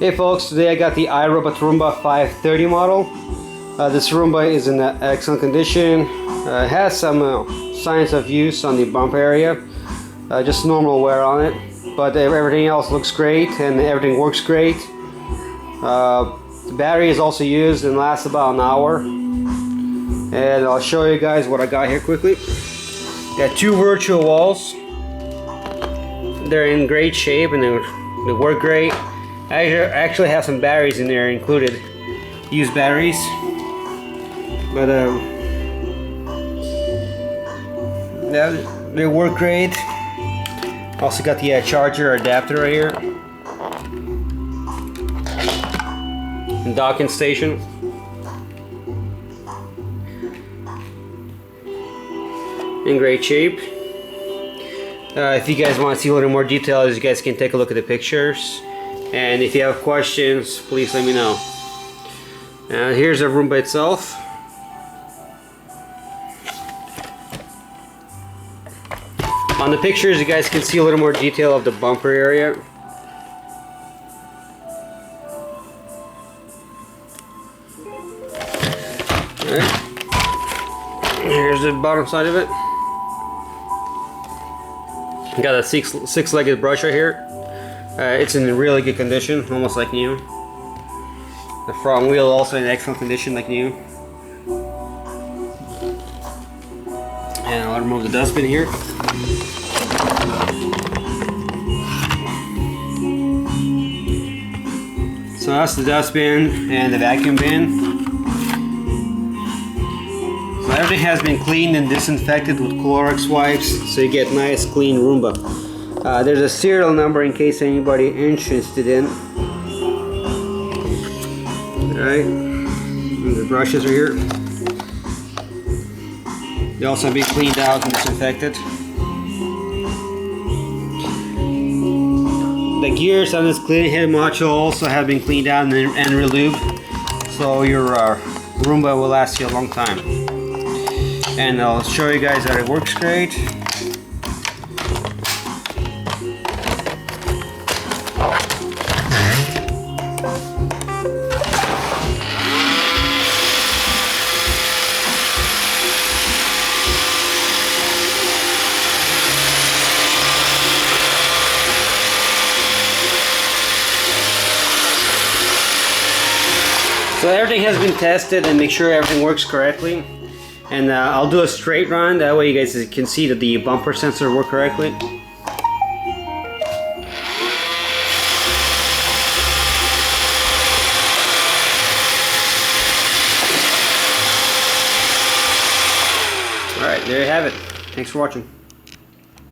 Hey folks, today I got the iRobot Roomba 530 model. This Roomba is in excellent condition. It has some signs of use on the bump area, just normal wear on it, but everything else looks great and everything works great. The battery is also used and lasts about an hour. And I'll show you guys what I got here quickly. Got two virtual walls. They're in great shape and they work great. I actually have some batteries in there included, used batteries, but they work great. Also got the charger adapter right here, and docking station. In great shape. If you guys want to see a little more details, you guys can take a look at the pictures. And if you have questions, please let me know. Here's the Roomba itself. On the pictures, you guys can see a little more detail of the bumper area. Alright. Here's the bottom side of it. Got a six-legged brush right here. It's in really good condition, almost like new. The front wheel also in excellent condition, like new. And I'll remove the dustbin here. So that's the dustbin and the vacuum bin. So everything has been cleaned and disinfected with Clorox wipes, so you get nice clean Roomba. There's a serial number in case anybody interested in. Alright, the brushes are here. They also have been cleaned out and disinfected. The gears on this clean head module also have been cleaned out and relubed, so your Roomba will last you a long time. And I'll show you guys that it works great. So everything has been tested and make sure everything works correctly. And I'll do a straight run, that way you guys can see that the bumper sensor works correctly. Alright, there you have it. Thanks for watching.